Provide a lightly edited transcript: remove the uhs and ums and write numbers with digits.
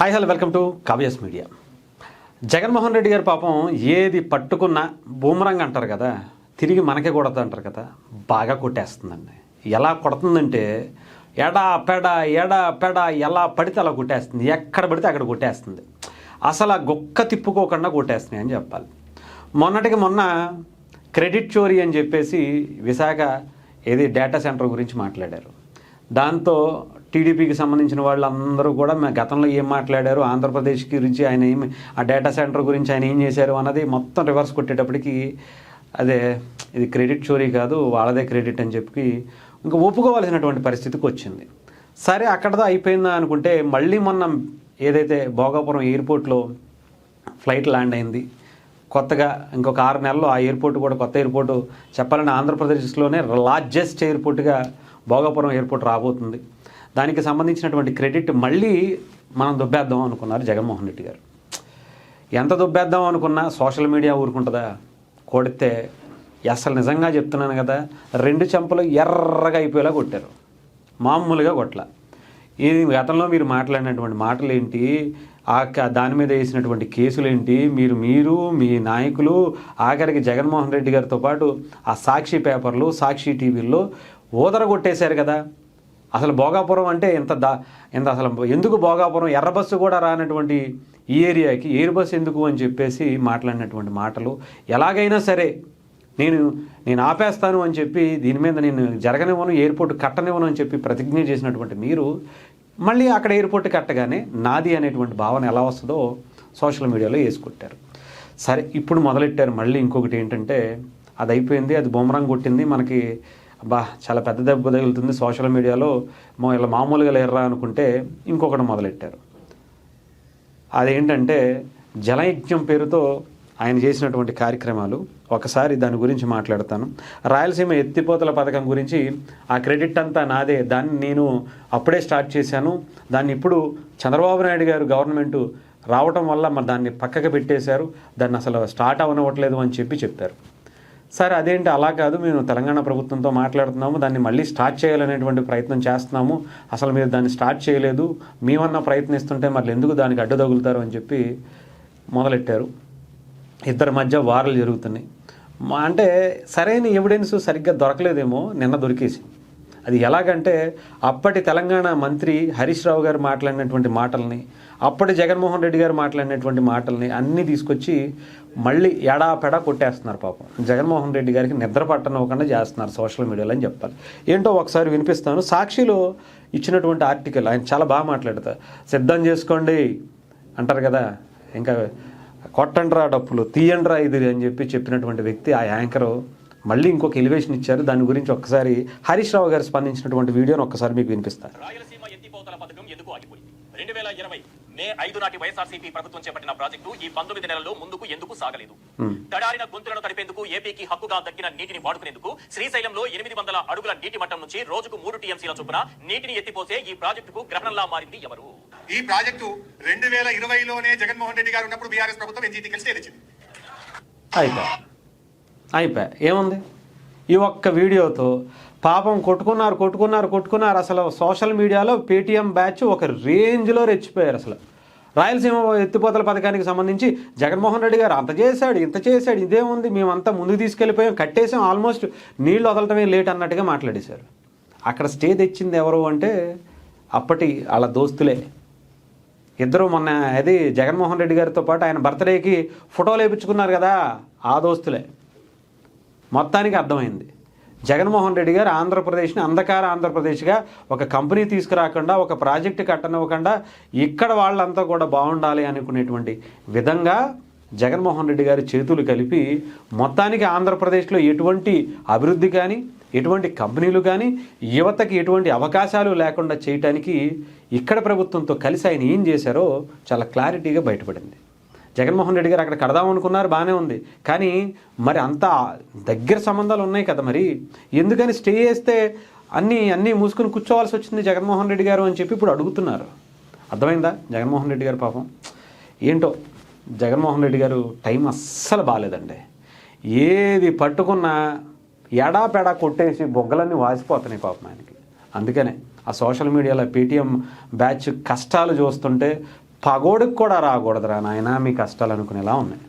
Hi hello welcome to Kavya's media. Jaganmohan Reddy గారు పాపం ఏది పట్టుకున్నా బూమరంగ్ అంటారు కదా, తిరిగి మనకే కొడతా అంటారు కదా, బాగా కొట్టేస్తుందండి. ఎలా కొడుతుందంటే ఎడ ఎలా పడితే అలా కొట్టేస్తుంది, ఎక్కడ పడితే అక్కడ కొట్టేస్తుంది. అసలు ఆ గొక్క తిప్పుకోకుండా కొట్టేస్తున్నాయి అని చెప్పాలి. మొన్నటికి మొన్న క్రెడిట్ చోరీ అని చెప్పేసి విశాఖ ఏది డేటా సెంటర్ గురించి మాట్లాడారు. దాంతో టీడీపీకి సంబంధించిన వాళ్ళందరూ కూడా గతంలో ఏం మాట్లాడారు, ఆంధ్రప్రదేశ్ గురించి ఆయన ఏమి, ఆ డేటా సెంటర్ గురించి ఆయన ఏం చేశారు అన్నది మొత్తం రివర్స్ కొట్టేటప్పటికి అదే ఇది క్రెడిట్ చోరీ కాదు, వాళ్ళదే క్రెడిట్ అని చెప్పి ఇంకా ఒప్పుకోవాల్సినటువంటి పరిస్థితికి వచ్చింది. సరే అక్కడతో అయిపోయిందా అనుకుంటే మళ్ళీ మొన్న ఏదైతే భోగాపురం ఎయిర్పోర్ట్లో ఫ్లైట్ ల్యాండ్ అయింది కొత్తగా, ఇంకొక 6 నెలల్లో ఆ ఎయిర్పోర్ట్ కూడా కొత్త ఎయిర్పోర్టు చెప్పాలంటే ఆంధ్రప్రదేశ్లోనే లార్జెస్ట్ ఎయిర్పోర్ట్గా భోగాపురం ఎయిర్పోర్ట్ రాబోతుంది. దానికి సంబంధించినటువంటి క్రెడిట్ మళ్ళీ మనం దుబ్బేద్దాం అనుకున్నారు జగన్మోహన్ రెడ్డి గారు. ఎంత దుబ్బేద్దాం అనుకున్నా సోషల్ మీడియా ఊరుకుంటుందా? కొడితే అసలు నిజంగా చెప్తున్నాను కదా, 2 చెంపలు ఎర్రగా అయిపోయేలా కొట్టారు, మామూలుగా కొట్ల. ఇది గతంలో మీరు మాట్లాడినటువంటి మాటలు ఏంటి, దాని మీద వేసినటువంటి కేసులు ఏంటి, మీరు మీ నాయకులు ఆఖరికి జగన్మోహన్ రెడ్డి గారితో పాటు ఆ సాక్షి పేపర్లు సాక్షి టీవీల్లో ఊదరగొట్టేశారు కదా. అసలు భోగాపురం అంటే ఎంత అసలు ఎందుకు భోగాపురం ఎర్ర బస్సు కూడా రానటువంటి ఈ ఏరియాకి ఎయిర్ బస్సు ఎందుకు అని చెప్పేసి మాట్లాడినటువంటి మాటలు, ఎలాగైనా సరే నేను ఆపేస్తాను అని చెప్పి దీని మీద నేను జరగనివ్వను, ఎయిర్పోర్ట్ కట్టనివ్వను అని చెప్పి ప్రతిజ్ఞ చేసినటువంటి మీరు మళ్ళీ అక్కడ ఎయిర్పోర్ట్ కట్టగానే నాది అనేటువంటి భావన ఎలా వస్తుందో సోషల్ మీడియాలో వేసుకొట్టారు. సరే ఇప్పుడు మొదలెట్టారు మళ్ళీ ఇంకొకటి ఏంటంటే, అది అయిపోయింది, అది బొమ్మరంగ్ కొట్టింది, మనకి చాలా పెద్ద దెబ్బ తగులుతుంది సోషల్ మీడియాలో, ఇలా మామూలుగా లేర్రా అనుకుంటే ఇంకొకటి మొదలెట్టారు. అదేంటంటే జలయజ్ఞం పేరుతో ఆయన చేసినటువంటి కార్యక్రమాలు. ఒకసారి దాని గురించి మాట్లాడతాను. రాయలసీమ ఎత్తిపోతల పథకం గురించి ఆ క్రెడిట్ అంతా నాదే, దాన్ని నేను అప్పుడే స్టార్ట్ చేశాను, దాన్ని ఇప్పుడు చంద్రబాబు నాయుడు గారు గవర్నమెంట్ రావటం వల్ల మరి దాన్ని పక్కకు పెట్టేశారు, దాన్ని అసలు స్టార్ట్ అవనవట్లేదు అని చెప్పారు. సరే అదేంటి అలా కాదు, మేము తెలంగాణ ప్రభుత్వంతో మాట్లాడుతున్నాము, దాన్ని మళ్ళీ స్టార్ట్ చేయాలనేటువంటి ప్రయత్నం చేస్తున్నాము, అసలు మీరు దాన్ని స్టార్ట్ చేయలేదు, మేమన్నా ప్రయత్నిస్తుంటే మరి ఎందుకు దానికి అడ్డు తగులుతారు అని చెప్పి మొదలెట్టారు. ఇద్దరి మధ్య వార్లు జరుగుతున్నాయి. అంటే సరైన ఎవిడెన్స్ సరిగ్గా దొరకలేదేమో, నిన్న దొరికేసింది. అది ఎలాగంటే అప్పటి తెలంగాణ మంత్రి హరీష్ రావు గారు మాట్లాడినటువంటి మాటల్ని, అప్పటి జగన్మోహన్ రెడ్డి గారు మాట్లాడినటువంటి మాటల్ని అన్నీ తీసుకొచ్చి మళ్ళీ ఎడాపెడా కొట్టేస్తున్నారు. పాపం జగన్మోహన్ రెడ్డి గారికి నిద్ర పట్టనివ్వకుండా చేస్తున్నారు సోషల్ మీడియాలో అని చెప్పాలి. ఏంటో ఒకసారి వినిపిస్తాను. సాక్షిలో ఇచ్చినటువంటి ఆర్టికల్ ఆయన చాలా బాగా మాట్లాడతారు. సిద్ధం చేసుకోండి అంటారు కదా, ఇంకా కొట్టండ్రా డప్పులు తీయండ్రా ఇది అని చెప్పినటువంటి వ్యక్తి ఆ యాంకరు మళ్ళీ ఇంకొక ఎలివేషన్ ఇచ్చారు. దాని గురించి ఒక్కసారి హరీష్ రావు గారు స్పందించినటువంటి వీడియోని ఒక్కసారి మీకు వినిపిస్తారు. రాయలసీమ ఎత్తిపోతల పథకం ఎందుకు ఆగిపోయింది? 2020 మే 5 నాటి వైఎస్ఆర్సీపీ ప్రభుత్వం చేపట్టిన ప్రాజెక్టు ఈ 19 నెలల్లో ముందుకు ఎందుకు సాగలేదు? తడారిన గొంతులను తడిపేందుకు ఏపీకి హక్కుగా దక్కిన నీటిని వాడుకునేందుకు శ్రీశైలంలో 800 అడుగుల నీటి మట్టం నుంచి రోజుకు 3 టీఎంసీల చొప్పున నీటిని ఎత్తిపోసే ఈ ప్రాజెక్టుకు గ్రహణంలా మారింది ఎవరు? ఈ ప్రాజెక్టు 2020లోనే జగన్మోహన్ రెడ్డి గారు ఉన్నప్పుడు బీఆర్ఎస్ ప్రభుత్వం ఎన్జీటీకి స్టే తెచ్చింది. అయిపోయా ఏముంది ఈ ఒక్క వీడియోతో పాపం కొట్టుకున్నారు. అసలు సోషల్ మీడియాలో పేటీఎం బ్యాచ్ ఒక రేంజ్లో రెచ్చిపోయారు. అసలు రాయలసీమ ఎత్తిపోతల పథకానికి సంబంధించి జగన్మోహన్ రెడ్డి గారు అంత చేశాడు ఇంత చేశాడు, ఇదేముంది మేమంతా ముందుకు తీసుకెళ్ళిపోయాం, కట్టేసాం, ఆల్మోస్ట్ నీళ్లు వదలటమే లేట్ అన్నట్టుగా మాట్లాడేశారు. అక్కడ స్టే తెచ్చింది ఎవరు అంటే అప్పటి వాళ్ళ దోస్తులే ఇద్దరు. మొన్న అది జగన్మోహన్ రెడ్డి గారితో పాటు ఆయన బర్త్డేకి ఫోటోలు వేయించుకున్నారు కదా, ఆ దోస్తులే. మొత్తానికి అర్థమైంది జగన్మోహన్ రెడ్డి గారు ఆంధ్రప్రదేశ్ని అంధకార ఆంధ్రప్రదేశ్గా ఒక కంపెనీ తీసుకురాకుండా, ఒక ప్రాజెక్టు కట్టనివ్వకుండా ఇక్కడ వాళ్ళంతా కూడా బాగుండాలి అనుకునేటువంటి విధంగా జగన్మోహన్ రెడ్డి గారి చేతులు కలిపి మొత్తానికి ఆంధ్రప్రదేశ్లో ఎటువంటి అభివృద్ధి కానీ, ఎటువంటి కంపెనీలు కానీ, యువతకి ఎటువంటి అవకాశాలు లేకుండా చేయటానికి ఇక్కడ ప్రభుత్వంతో కలిసి ఆయన ఏం చేశారో చాలా క్లారిటీగా బయటపడింది. జగన్మోహన్ రెడ్డి గారు అక్కడ కడదామనుకున్నారు, బాగానే ఉంది, కానీ మరి అంత దగ్గర సంబంధాలు ఉన్నాయి కదా, మరి ఎందుకని స్టే చేస్తే అన్నీ మూసుకొని కూర్చోవాల్సి వచ్చింది జగన్మోహన్ రెడ్డి గారు అని చెప్పి ఇప్పుడు అడుగుతున్నారు. అర్థమైందా? జగన్మోహన్ రెడ్డి గారు పాపం ఏంటో, జగన్మోహన్ రెడ్డి గారు టైం అస్సలు బాగాలేదండి. ఏది పట్టుకున్నా ఎడాపెడా కొట్టేసి బొగ్గలన్నీ వాసిపోతున్నాయి పాపం ఆయనకి. అందుకనే ఆ సోషల్ మీడియాలో పేటీఎం బ్యాచ్ కష్టాలు చూస్తుంటే పగోడికి కూడా రాకూడదురా నాయన మీ కష్టాలు అనుకునేలా ఉన్నాయి.